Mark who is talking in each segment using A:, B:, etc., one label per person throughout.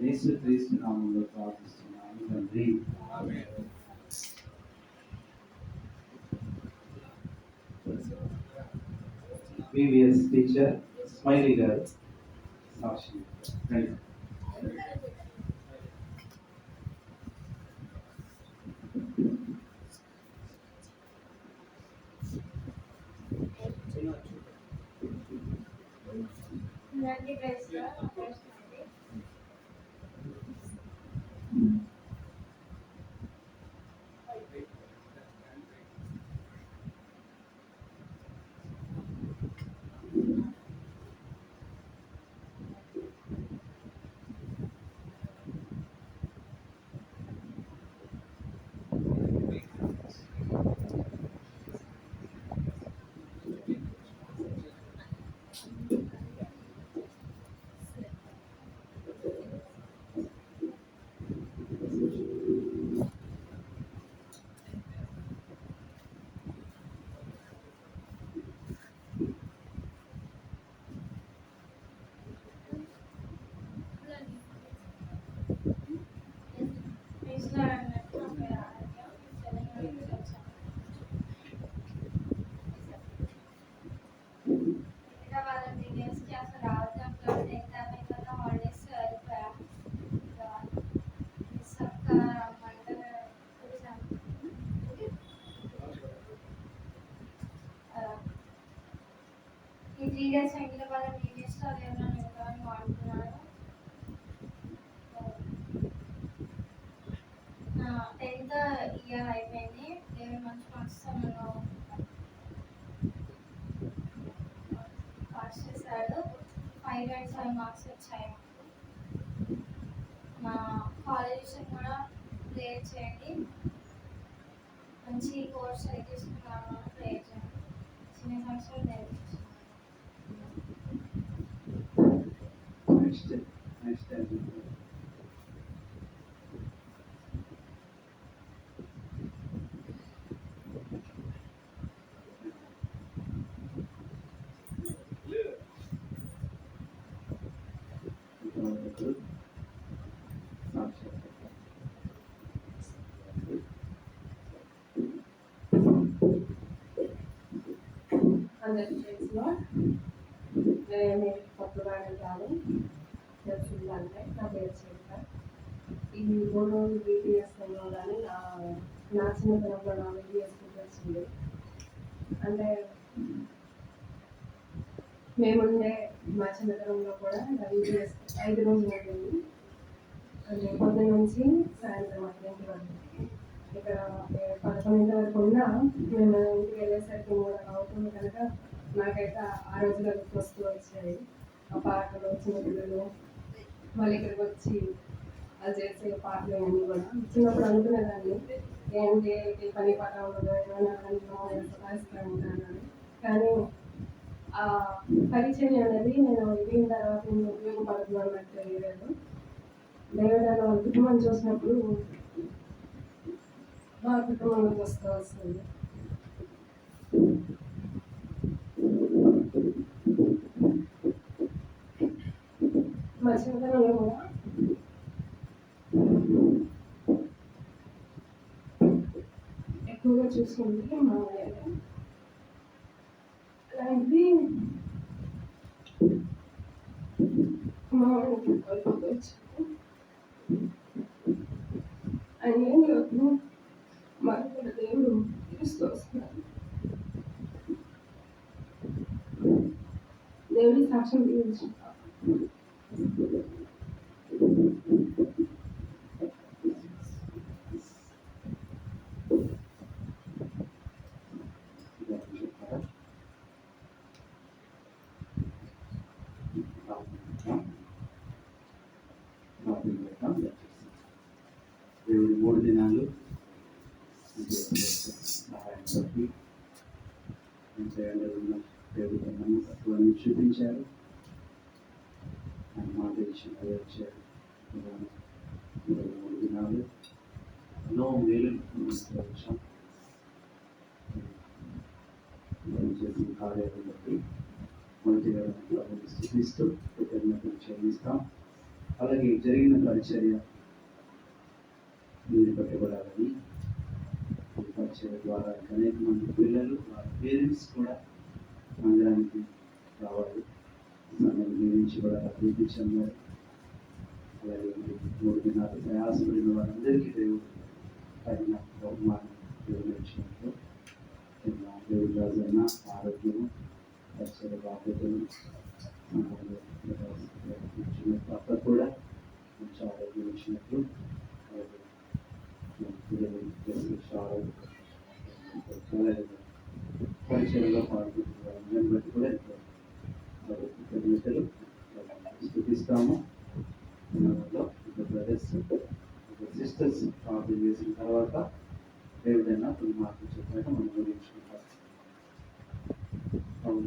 A: యేసుక్రీస్తు నామములో ప్రార్థిస్తున్నాను తండ్రి. ప్రీవియస్ టీచర్ స్మైలీ గారు సాక్షి.
B: ఈ 3 డేస్ హైదరాబాద్ ప్రీవియస్ అదేమన్నా నేను వాడుతున్నాను. 10th ఇయర్ అయిపోయింది. దేవుడు మంచి మార్క్స్తో నన్ను పాస్ చేశాడు. 5.5 మార్క్స్ వచ్చాయి. మా కాలేజ్ కూడా ప్రేయర్ చేయండి. మంచి కోర్స్ అయితే తీసుకున్నాను. ప్రేయర్ చేయండి. చిన్న సంవత్సరాలు నేర్పించాను.
A: నెక్స్ట్
C: అందరికీ ఫ్రెండ్స్లో నేను కొత్తగా రాను తెలుసుందంటే నా పేరు చేత ఈ 3 రోజులు బీటీఎస్లో కానీ నా చిన్నతనంలో నా బీటీఎస్ వచ్చింది. అంటే మేముండే మా చిన్నతనంలో కూడా బీటీఎస్ 5 రోజులు ఉంటుంది. అంటే పొద్దున్న నుంచి సాయంత్రం 5 వరకు. ఇక్కడ 11 వరకు ఉన్నా మేము ఇంటికి వెళ్ళేసరికి 3 అవుతుంది కనుక నాకైతే ఆ రోజులు వస్తూ వచ్చాయి. ఆ పాటలు చిన్నపిల్లలు మళ్ళీ ఇక్కడికి వచ్చి అది చేసే పాటలు అన్నీ కూడా చిన్నప్పుడు అనుకునేదాన్ని ఏంటి పని పాట ఉండదు ఏమైనా సతాయిస్తూ ఉంటాను. కానీ ఆ పరిచయం అనేది నేను ఎదిగిన తర్వాత నేను ఉపయోగపడుతున్నాను నాకు తెలియలేదు. దేవుడు కుటుంబం చూసినప్పుడు మా కుటుంబంలోకి వస్తూ వస్తుంది. మా చిన్నతనంలో కూడా ఎక్కువగా చూసుకుంటే మా అలాంటిది మా వాళ్ళకి కోల్పోవచ్చు. ఆయన ఏం లేదు మాకు కూడా దేవుడు తీరుస్తూ వస్తున్నారు. దేవుడి సాక్ష్యం తీర్చుకుంటాం.
A: దేవుడు 3 దినాలు సహాయం చెప్పి దేవుడు తత్వాన్ని చూపించారు. ఆయన మాట విషయం వచ్చారు. 3 దినాలు ఎన్నో మేలు వచ్చాం చేసిన కార్యాలను బట్టి మొదటిగా స్థితిస్తూ కృతజ్ఞతలు చెల్లిస్తాం. అలాగే జరిగిన పరిచర్య మీరు పట్టుబడాలని ఈ పరిచర్య ద్వారా అనేక మంది పిల్లలు వారి పేరెంట్స్ కూడా మందిరానికి రావాలి, సమయం జీవించబడాలి, చూపించాము. అలాగే 3 దినాలు ప్రయాసపడిన వారందరికీ దేవుడు తగిన బహుమానం దేవుడిచ్చినట్లు దేవుడి రాజైన ఆరోగ్యము, పరిచయ బాధ్యతలు అక్కడ కూడా మంచి ఆరోగ్యం ఇచ్చినట్లు పరిచయంలో పాల్గొంటున్నారు బట్టి కూడా ఎంతో స్థుతిస్తాము. బ్రదర్స్ సిస్టర్స్ ప్రార్థన చేసిన తర్వాత ఏదైనా కొన్ని మాటలు చెప్పాక మనం గురించుకుంటాం.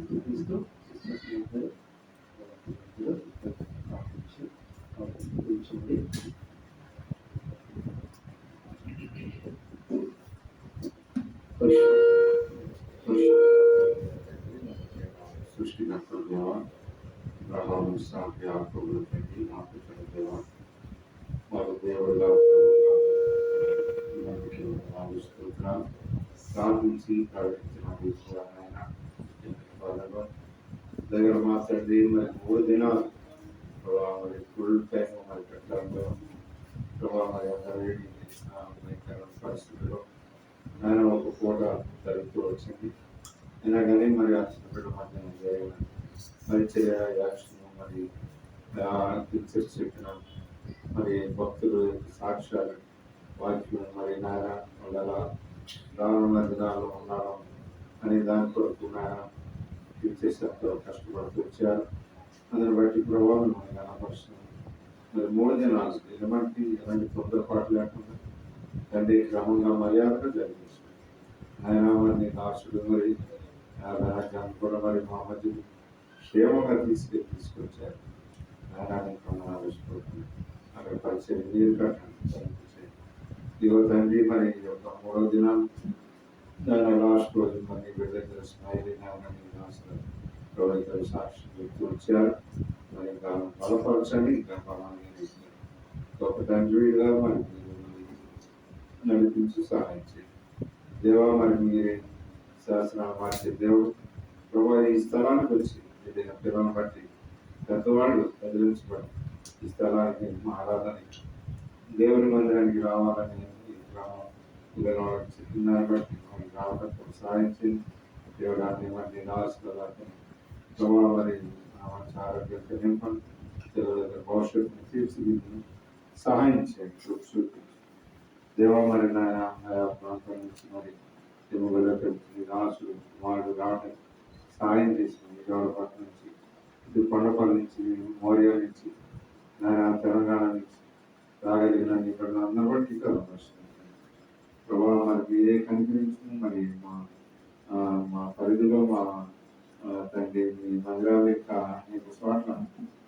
A: స్థుతిస్తూ సిస్టర్స్ ఇద్దరు ప్రార్థించి స్థుతించండి.
D: సృష్టికర్త దేవ, అబ్రహాము, ఇస్సాకు, యాకోబుల తండ్రి, మాకు దేవ, మాకు దేవుడుగా స్తోత్రాలు ప్రార్థించి ప్రకటించిన దగ్గర మా తండ్రి మరి 3 దినాలు మరి ఫుల్ టైం మరి కట్టడంలో ప్రభావ మరి అందరి పరిస్థితుల్లో ఆయన ఒక పూట జరుగుతూ వచ్చింది. అయినా కానీ మరి ఆ చిన్నపిల్ల మధ్యాహ్నం చేయగల పరిచర్య యాక్షన్ మరి టీచర్స్ చెప్పిన మరి భక్తులు సాక్ష్యాలు వాక్యం మరి నాయన వాళ్ళ రానున్న దినాల్లో ఉండడం అనే దాని కొరకు నాయన టీచర్స్ ఎంతో కష్టపడుతూ వచ్చారు. అందుని బట్టి ప్రభావం కనపరుస్తుంది. మరి 3 దినాలు ఎలాంటి తొందరపాటు లేకుండా తండ్రి క్రమంగా మర్యాదగా జరిగిస్తుంది. ఆయన మరి దాసుడు మరి రాజ్యాన్ని కూడా మరి మా మధ్య క్షేమంగా తీసుకొచ్చారు. ఆయన ఆలోచిపోతుంది అక్కడ పరిచయం నీరు కట్టండి. ఇదిగో తండ్రి మరి యొక్క 3వ దినాలు దాని లాస్ట్ రోజు మరి బిడ్డ స్మైలీ నాయకులు సాక్షి చెప్తూ వచ్చారు. మరి ఇంకా బలపరచండి, ఇంకా బలాన్ని గొప్ప తండ్రిగా మరి నడిపించి సహాయం చేయండి దేవా. మరి మీరే శాసనాలు మార్చే దేవుడు ప్రభావ. ఈ స్థలానికి వచ్చి ఏదైనా పిల్లలను బట్టి పెద్దవాళ్ళు కదిలించబడి ఈ స్థలానికి మా ఆరాధన దేవుని మందిరానికి రావాలని చెప్తున్నారు. బట్టి రావడానికి సహాయం చేయండి దేవుడాన్ని మరి నాశనాలను ప్రభావ. మరి మంచి ఆరోగ్యంతో నింపండి, పిల్లల భవిష్యత్తును తీర్చిదిద్దును సహాయం చేయండి, చూపించండి దేవా. మరి ఆయా ప్రాంతం నుంచి మరి దాసులు వాళ్ళు రావడానికి సహాయం చేసింది. విజయవాడ నుంచి, ఇటు కొండపల్లి నుంచి, మోరియా నుంచి, తెలంగాణ నుంచి రాగలిగిన ఇక్కడ అందరూ బట్టి ప్రభావం మరి మీరే కనికరించుకుని మరి మా పరిధిలో మా తండ్రి మీ మందిరాల యొక్క అనేక చోట్ల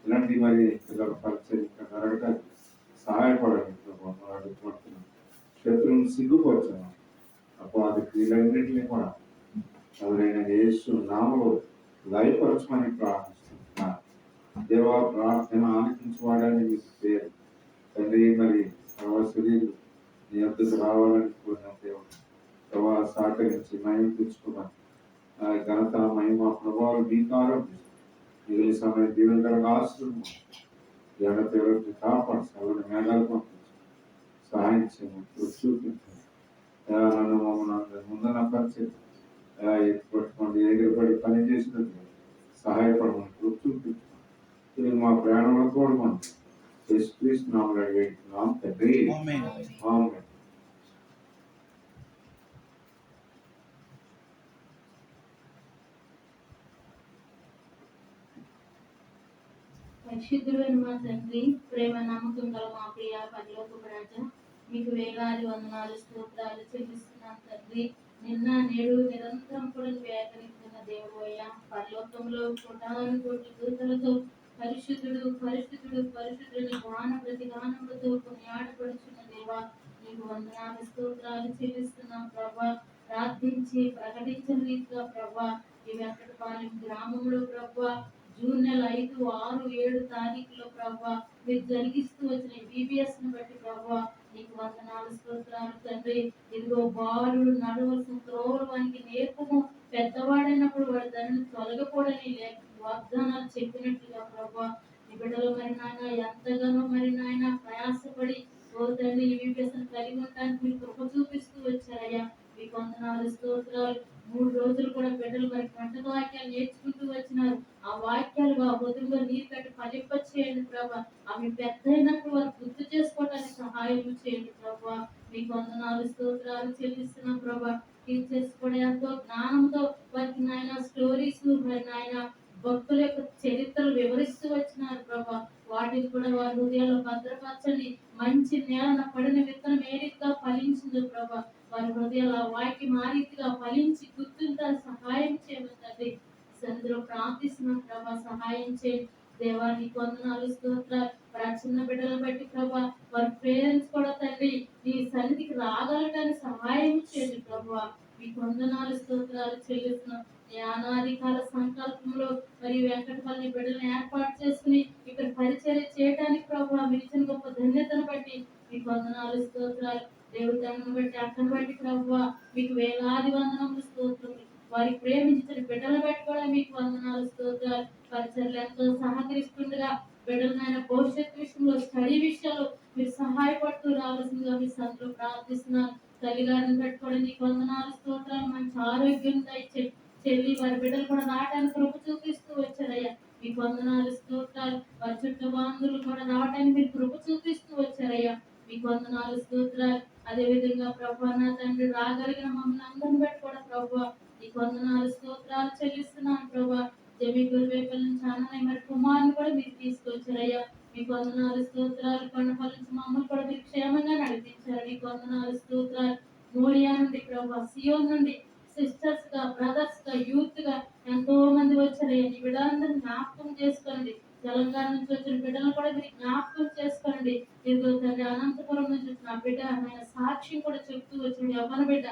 D: ఇలాంటి మరి పిల్లల పరిచయం ఇంకా జరగడానికి సహాయపడండి ప్రభావం. అడుగుతున్నాం శత్రువుని సిగ్గుపరచాను అపవాది క్రియలన్నింటినీ కూడా ఎవరైనా యేసు నామములో లయపరచమని ప్రార్థిస్తున్నాను దేవా. ప్రార్థన ఆలకించవాడని మీకు పేరు తండ్రి. మరి సర్వశరీరు నీ వద్దకు రావాలని కోరిన దేవుడు ప్రభావ సహకరించి మహిమ తెచ్చుకోమని ఘనత మహిమ ప్రభావాలు మీకారం మిగిలిన సమయం దీవెనకరంగా ఆశ్రమం జనతేవరికి కాపాడు సర్వని మేఘాలు పంపించి సహాయం చేయమని చూపించండి. నన్ను మమ్మల్ని ముందన పరిచయం ఎత్తుపట్టుకోండి, ఎగిరిపడి పని చేసినట్టు సహాయపడమని చూపించండి. మా ప్రయాణంలో కోరుకోండి. క్రీస్తు నామములో అడిగేస్తున్నాం తండ్రి, ఆమేన్.
B: పరిశుద్ధుడైన మా తండ్రి, ప్రేమ నమ్మకం గల మా ప్రియ పరలోకపు రాజా, మీకు వేలాది వందనాలు స్తోత్రాలు చెల్లిస్తున్నాం తండ్రి. నిన్న నేడు నిరంతరం కూడా వేకరిస్తున్న దేవుడు అయ్యా, పరలోకంలో కోటాను కోటి దూతలతో పరిశుద్ధుడు పరిశుద్ధుడు పరిశుద్ధుని గాన ప్రతిగానములతో కొనియాడబడుచున్న దేవా, నీకు వందనాలు స్తోత్రాలు చెల్లిస్తున్నాం ప్రభా. ప్రార్థించి ప్రకటించిన రీతిగా ప్రభా ఈ వెంకటపాలెం గ్రామంలో ప్రభా జూన్ నెల 5, 6, 7 తారీఖులో ప్రభా మీరు జరిగిస్తూ వచ్చిన బీబీఎస్ ను బట్టి ప్రభా నీకు వందనాలు స్తోత్రాలు తండ్రి. ఇదిగో బాలుడు నడవలసిన త్రోవలు వానికి నేర్పుము, పెద్దవాడైనప్పుడు వాడు దానిని తొలగకూడని వాగ్దానాలు చెప్పినట్లుగా ప్రభా నీ బిడ్డలు మరి నాయన ఎంతగానో మరి నాయన ప్రయాసపడి ఓ తండ్రి ఈ బీబీఎస్ కలిగి ఉండడానికి మీరు కృప చూపిస్తూ వచ్చారయ్యా. మీకు వందనాలు స్తోత్రాలు. 3 రోజులు కూడా బిడ్డలు మరి గంటల వాక్యాలు నేర్చుకుంటూ వచ్చినారు. ఆ వాక్యాలుగా హృదయంలో నీరు కట్టి ఫలింప చేయండి ప్రభా. అవి పెద్ద అయినప్పుడు వారు గుర్తు చేసుకోవడానికి సహాయం చేయండి ప్రభా. మీకు వందనాలు స్తోత్రాలు చెల్లిస్తున్నాం ప్రభా. టీచర్స్ కూడా ఎంతో జ్ఞానంతో వారికి నాయన స్టోరీస్ మరి నాయన భక్తుల యొక్క చరిత్రలు వివరిస్తూ వచ్చినారు ప్రభా. వాటిని కూడా వారి హృదయాల్లో భద్రపరచండి. మంచి నేలన పడిన విత్తనం ఏ రీతిగా ఫలించిందో ప్రభా వారి హృదయాల వాక్యం ఆ రీతిగా ఫలించి గుర్తుంటా సహాయం చేయమండి. సందులో ప్రార్థిస్తున్నాం ప్రభా, సహాయం చేయండి దేవా. నీకు వందనాలు స్తోత్రాలు. వారి చిన్న బిడ్డలను బట్టి ప్రభా వారి పేరెంట్స్ కూడా తండ్రి నీ సన్నిధికి రాగలటానికి సహాయం చేయండి ప్రభా. మీకు వందనాలు స్తోత్రాలు చెల్లిస్తున్నాం. ఈ అనాది కాల సంకల్పంలో మరియు వెంకటపల్లి బిడ్డలను ఏర్పాటు చేసుకుని ఇక్కడ పరిచర్య చేయడానికి ప్రభా మీరు ఇచ్చిన గొప్ప ధన్యతను బట్టి మీకు వందనాలు స్తోత్రాలు. దేవుడి దండను బట్టి అక్కను బట్టి ప్రభా మీకు వేలాది వందనములు స్తోత్రములు. వారికి ప్రేమించిన బిడ్డలను బట్టి కూడా మీకు వందనాలు స్తోత్రాలు. పరిచర్లు ఎంతో సహకరిస్తుండగా బిడ్డలైన భవిష్యత్తు విషయంలో స్టడీ విషయాలు మీరు సహాయపడుతూ రావాల్సిందిగా మీ సంతలో ప్రార్థిస్తున్నాను. తల్లిగారిని బట్టి కూడా నీకు వందనాలు స్తోత్రాలు. మంచి ఆరోగ్యం దయచేయండి. చెల్లి వారి బిడ్డలు కూడా రావడానికి కృప చూపిస్తూ వచ్చారయ్యా. మీకు వందనాలు స్తోత్రాలు. వారి చుట్టూ బాంధువులు కూడా రావడానికి మీరు కృప చూపిస్తూ వచ్చారయ్యా. మీకు వందనాలు స్తోత్రాలు. అదే విధంగా ప్రభా నా తండ్రి రాగలిగిన మమ్మల్ని అందరిని బట్టి కూడా ప్రభా నీకు వందనాలు స్తోత్రాలు చెల్లిస్తున్నాను ప్రభా. జమి గురువేపల నుంచి అన్నయ్య మరి కుమారుని కూడా మీరు తీసుకొచ్చారయ్యా. మీకు వందనాలు స్తోత్రాలు. కొండపల్లి నుంచి మమ్మల్ని కూడా మీరు క్షేమంగా నడిపించారు. నీకు వందనాలు స్తోత్రాలు. మోరియా నుండి ప్రభా, సియోన్ నుండి సిస్టర్స్ గా, బ్రదర్స్ గా, యూత్ గా ఎంతో మంది వచ్చారయ్యా. నీ బిడ్డలందరినీ జ్ఞాపకం చేసుకోండి. తెలంగాణ నుంచి వచ్చిన బిడ్డలను కూడా మీరు జ్ఞాపకం చేసుకోండి. ఇదిగో తండ్రి అనంతపురం నుంచి వచ్చిన బిడ్డ ఆయన సాక్ష్యం కూడా చెప్తూ వచ్చిన యవ్వన బిడ్డ,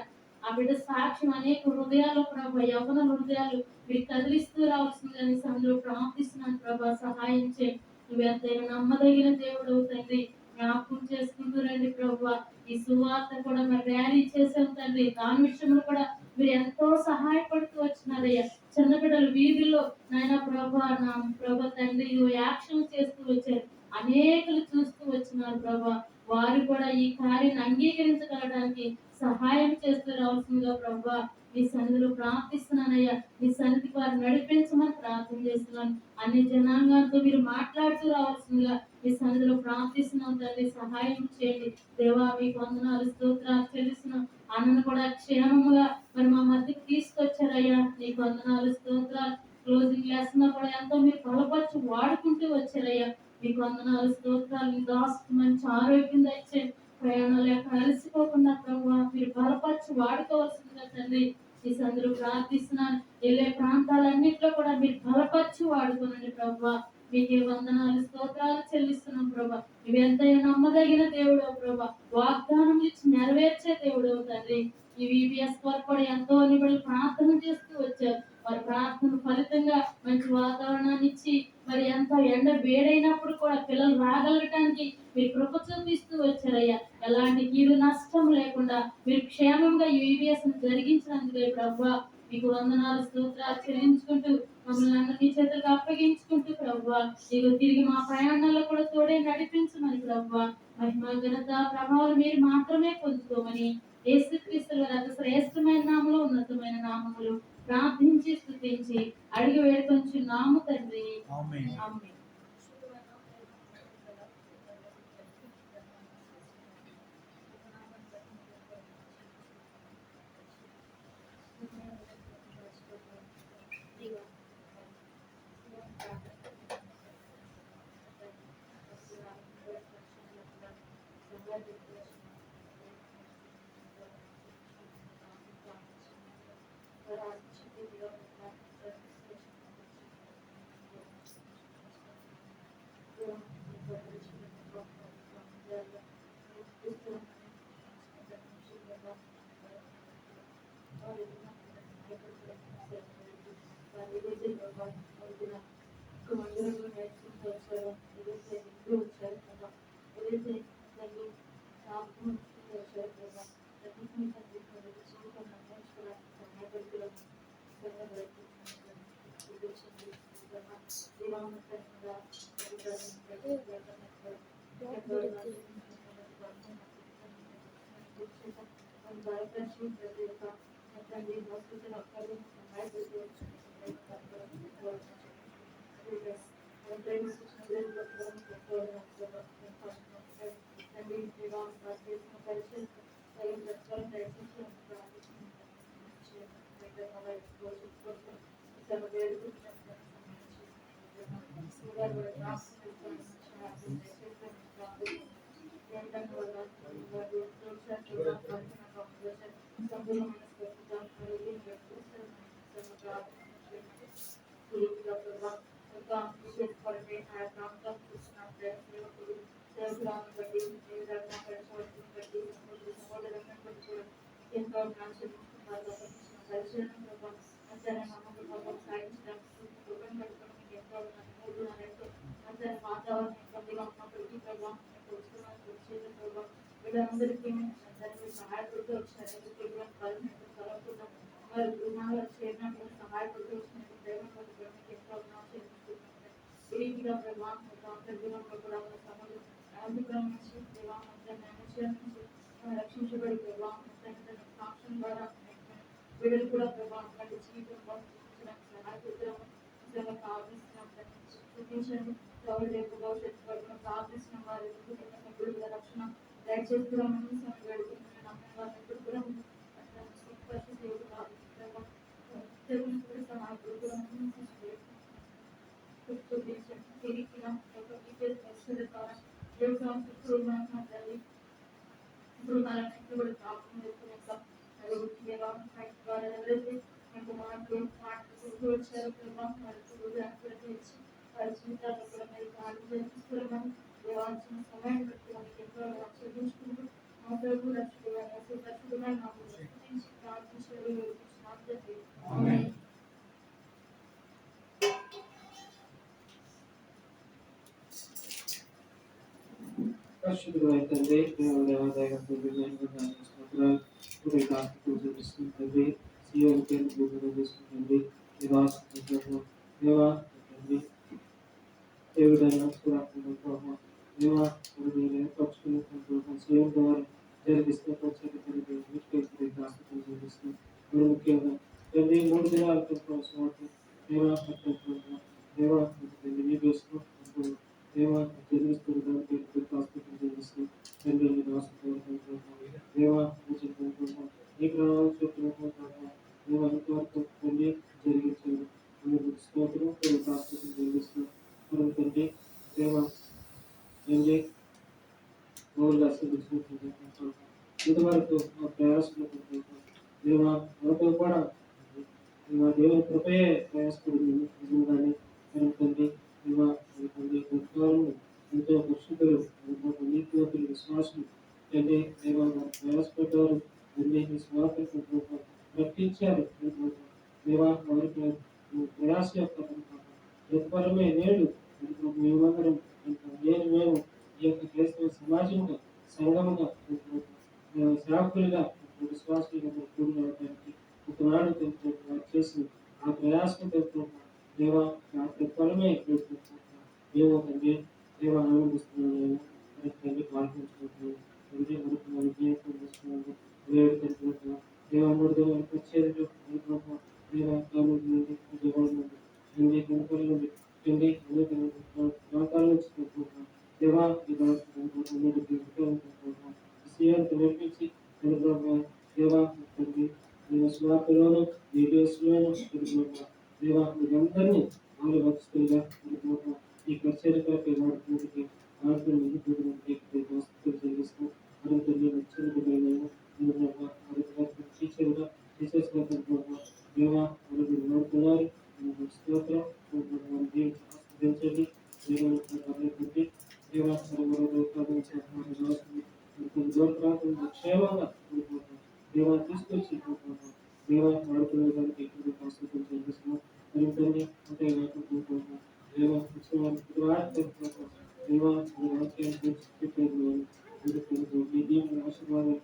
B: ఆ బిడ్డ సాక్ష్యం అనేక హృదయాల్లో ప్రభా యవ్వన హృదయాలు మీరు కదిలిస్తూ రావాల్సిందని అందులో ప్రార్థిస్తున్నాను ప్రభా. సహాయం చేయి. నువ్వు ఎంతైనా నమ్మదగిన దేవుడు తండ్రి. జ్ఞాపకం చేసుకుంటూ రండి ప్రభా. ఈ సువార్త కూడా మరి ర్యాలీ చేసాం తండ్రి. దాని విషయంలో కూడా మీరు ఎంతో సహాయపడుతూ వచ్చినారయ్యా. చిన్న బిడ్డలు వీధుల్లో నాయన ప్రభా నా ప్రభా తండ్రి యాక్షన్ చేస్తూ వచ్చారు. అనేకలు చూస్తూ వచ్చినారు ప్రభా. వారు కూడా ఈ కార్యాన్ని అంగీకరించగలడానికి సహాయం చేస్తూ రావాల్సిందిగా ప్రభా మీ సన్నిధిలో ప్రార్థిస్తున్నానయ్యా. మీ సన్నిధికి వారు నడిపించమని ప్రార్థన చేస్తున్నాను. అన్ని జనాంగాలతో మీరు మాట్లాడుతూ రావాల్సిందిగా మీ సన్నిధిలో ప్రార్థిస్తున్నాం తండ్రి. సహాయం చేయండి దేవా. మీకు వందనాలు స్తోత్రాలు చెల్లిస్తున్నాం. అన్నను కూడా క్షేమముగా మరి మా మధ్యకి తీసుకొచ్చారయ్యా. నీకు వందనాలు స్తోత్రాలు. క్లోజింగ్ క్లాస్ లో కూడా ఎంతో మీరు బలపరిచి వాడుకుంటూ వచ్చారయ్యా. మీకు వందనాలు స్తోత్రాలు. మీ దాసుకు మంచి ఆరోగ్యం దయచేయండి. ప్రయాణాలు ఎక్కడ అలసిపోకుండా ప్రభావ మీరు బలపరిచి వాడుకోవాల్సిందిగా తండ్రి ఈ సందరూ ప్రార్థిస్తున్నాను. వెళ్ళే ప్రాంతాలన్నింటిలో కూడా మీరు బలపరిచి వాడుకోనండి ప్రభావ. మీకే వందనాలు స్తోత్రాలు చెల్లిస్తున్నాం ప్రభా. ఇవి ఎంతైనా నమ్మదగిన దేవుడు ప్రభా. వాగ్దానం ఇచ్చి నెరవేర్చే దేవుడు తండ్రి. ఈ VBS వారు కూడా ఎంతో నిబడి ప్రార్థన చేస్తూ వచ్చారు. వారి ప్రార్థన ఫలితంగా మంచి వాతావరణాన్ని ఇచ్చి మరి ఎంతో ఎండ వేడైనప్పుడు కూడా పిల్లలు రాగలగటానికి మీరు కృప చూపిస్తూ వచ్చారయ్యా. ఎలాంటి కీడు నష్టం లేకుండా మీరు క్షేమంగా ఈ VBS జరిగించినందుకే ప్రభా మీకు వందనాలు స్తోత్రాలు చెల్లించుకుంటూ మమ్మల్ని అందరినీ చేతులకు అప్పగించుకుంటూ ప్రభా ఇక తిరిగి మా ప్రయాణాల్లో కూడా తోడే నడిపించమని ప్రభా. మహిమ ఘనత ప్రభావం మీరు మాత్రమే పొందుకోమని యేసుక్రీస్తు వారి అతి శ్రేష్టమైన నామములో ఉన్నతమైన నామములు ప్రార్థించి స్తుతించి అడిగి వేడుకొంచున్నాము తండ్రి. ఆమేన్. ఆమేన్. మందిరంలో నేర్చుకుంటూ వచ్చారో, ఏదైతే వింటూ వచ్చారో ప్రభా, ఏదైతే తండ్రి జ్ఞాపకం ఉంచుకుంటూ వచ్చారో ప్రభా, ప్రతిని తండ్రి జీవితంలో నేర్చుకోవడానికి సహాయపడుతున్నాము. ఎంతో వాతావరణం ఇబ్బందిగా ఉన్నప్పటికీ ప్రభావం వీళ్ళందరికీ అందరికీ సహాయపడుతూ వచ్చినారు. ఎటువంటి పరిస్థితులు కలగకుండా వారి గృహాల్లో చేరినప్పుడు సహాయపడుతూ వచ్చినట్టు ప్రేమ ఎంతో ఈ రీతిగా ప్రభావం అంతర్గతంలో కూడా ఉన్న సభలు అందుకం నుంచి ప్రభావం నుంచి రక్షించబడి ప్రభావం సాక్ష్యం ద్వారా వీళ్ళు కూడా ప్రభావం వాటి జీవితంలో సహాయపడుతున్నాము. నిజంగా ప్రార్థిస్తున్నాం, చూపించండి. ఎవరు రేపు భవిష్యత్తు వరకు ప్రార్థిస్తున్న వారి ఎప్పుడు కూడా రక్షణ దయచేస్తున్నామని వేడుకుంటున్నాను. నమ్మకం ఎప్పుడు కూడా సమయాన్ని పెట్టుకోవడానికి ఎంతో చెల్లించుకుంటూ
E: పరిశుద్ధుడైన తండ్రి, దేవాలయ తండ్రి, సీఎం చేసుకుంటుంది దేవా తండ్రి, దేవుడైన దేవా ఏర్పరచుకున్న సీఎం ద్వారా జరిగిస్తే ముఖ్యంగా తండ్రి 3 దినాల క్రితం దేవా దేవా తండ్రి దేవా జన్మిస్తున్న హాస్పిటల్ జన్మిస్తూ తండ్రి దేవా ఈ ప్రణాళిక చెప్పినటువంటి దేవా ఇంతవరకు తండ్రి జరిగించారు. స్తోత్రం హాస్పిటల్ జన్మిస్తూ మనం తండ్రి దేవా తండ్రి ఇంతవరకు ప్రయాసంలో దేవా వరకు కూడా దేవుని కృపయే ప్రయాసపడింది. నిజంగానే మనం తండ్రి దేవా ఎంతో పరిశుద్ధులు నీతివంతులు విశ్వాసులు తండ్రి దేవా ప్రయాసపడ్డారు. స్వాతంత్రం రక్షించారు. దేవా వారికి ప్రయాస యొక్క ప్రతిఫలమే నేడు మేమందరం మేము ఈ యొక్క క్రైస్తవ సమాజంగా సంఘముగా సేవకులుగా విశ్వాసులుగా కూడినటువంటి ఒకనాడు చేసి ఆ ప్రయాసం దేవా ఆ ప్రతిఫలమే మేము తండ్రి దేవా ఆనందిస్తున్నాము. తండ్రి ప్రార్థించుకుంటున్నాము. తండ్రి మనకు దేవా మూడు వచ్చేది దేవా తండ్రి ప్రాంతాల నుంచి దేవా నేర్పించి దేవా తండ్రి స్వార్థలోను వీడియోస్లోను దేవా మీరందరినీ ఆలోచిస్తుగా ఈ పరిచయకి వాడుకుంటే చెల్లిస్తూ అనంతరం టీచర్గా దేవా వాడుతున్నారు. స్తోత్రం దేవా క్షేమంగా దేవా తీసుకొచ్చి దేవా వాడుకునే దానికి హాస్పిటల్ చేస్తున్నాం. అంతే దేవా వాక్యాన్ని గురించి మీ దీవెన ఆశీర్వాదాలు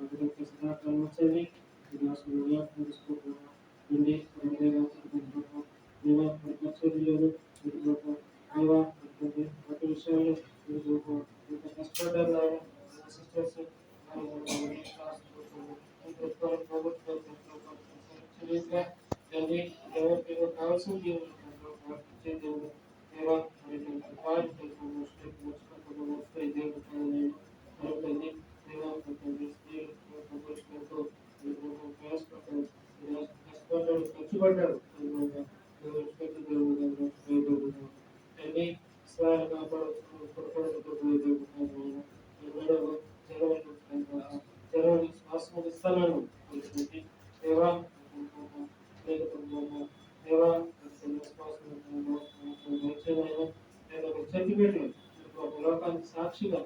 E: అభివృద్ధి సదాకాలం వచ్చేది ఇది అసలు జ్ఞాపకం తీసుకోకుండా ఉండి దేవా మరి పరిచర్యలు దేవా ప్రతి విషయాలు ఇంత కష్టపడ్డారు సిస్టర్స్ ఎవరికి కావాల్సింది దేవుడు దేవా మరి కష్టపడ్డాడు శ్వాసం ఇస్తాను దేవా దేవా సర్టిఫికెట్లు లోకానికి సాక్షిగా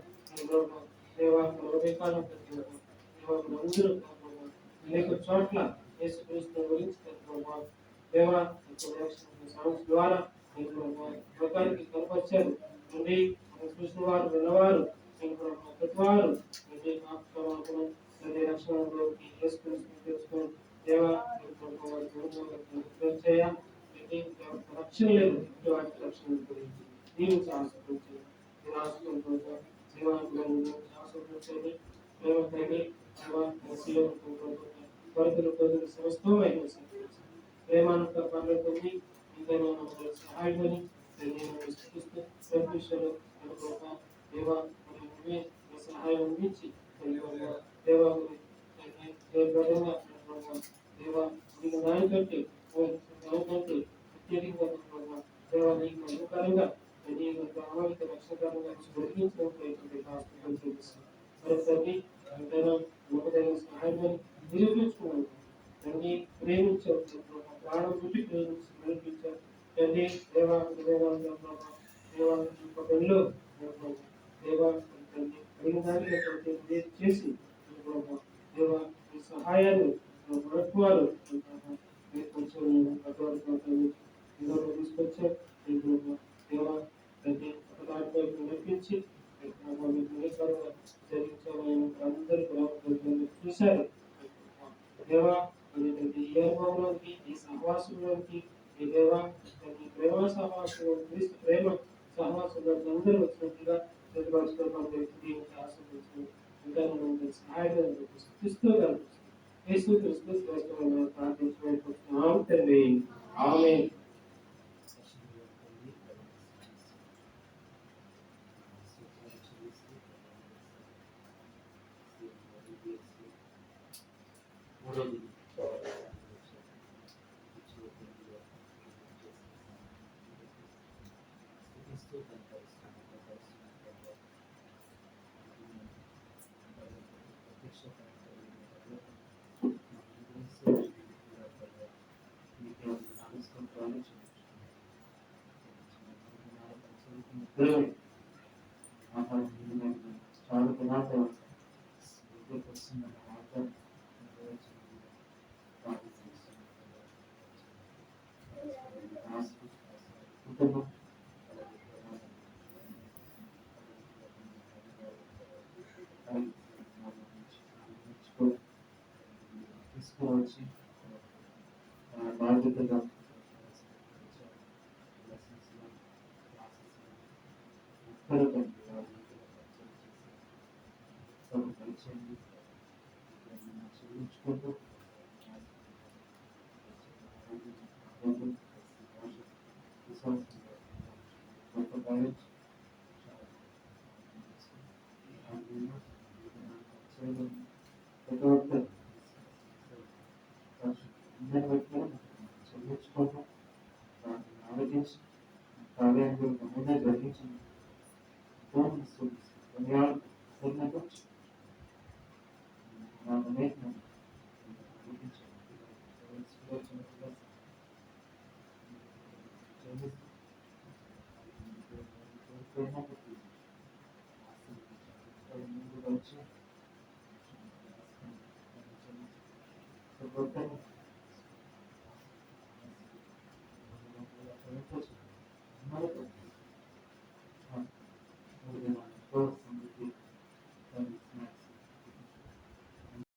E: దేవా హృదయకాలం అందరూ అనేక చోట్ల యేసుక్రీస్తు గురించి దేవా సాంగ్స్ ద్వారా లోకానికి కనపరిచారు నుండి చూసిన వారు విన్నవారు ప్రతివారు రక్షణలోకి యేసుక్రీస్తుని తెలుసుకొని దేవా రక్షణ లేదు వాటి రక్షణ గురించి నీవు ఆశించండి నేను ఆశించండి ఆశించండి ప్రేమ కలిగి కొరతలు కొరతలు సమస్తమైన ప్రేమానంత పర్లేదండి ఇంకైనా సహాయమని దేవా సహాయం అందించి దేవా దేవా నీకు దానికంటే అత్యధికంగా దేవా నీకు అనుకరంగా నీకు ప్రామాణిక రక్షకరంగా జరిగించడం ప్రయత్నం చూపిస్తాను మరొకసారి లోకదైన సహాయమని నిరూపించుకున్నాను తండ్రి ప్రేమించారు ప్రాణం పెట్టి ప్రేమించి నడిపించారు తండ్రి దేవా దేవా పెళ్ళలో దేవా తండ్రి అడిగిన దానిలో చేసి దేవా మీ సహాయాన్ని మరొకవారు తీసుకొచ్చారు దేవా తండ్రి ఒకదానిపై నడిపించి అందరూ చూశారు దేవా ఈ అనుభవంలోకి ఈ సహవాసంలోకి ఈ దేవా ఈ ప్రేమ సహవాసంలో క్రీస్తు ప్రేమ సహవాసంలో అందరూ వచ్చినట్టుగా ఆశీర్వదించి ఇంకా సహాయం క్రీస్తు ప్రార్థించబడుతున్నాం తండ్రి ఆమేన్. తీసుకువచ్చి బాధ్యతగా చెల్లించుకుంటూ చెల్లించుకుంటూ ఆలోచించి కార్యాలు నమూనా గ్రహించింది ఆ.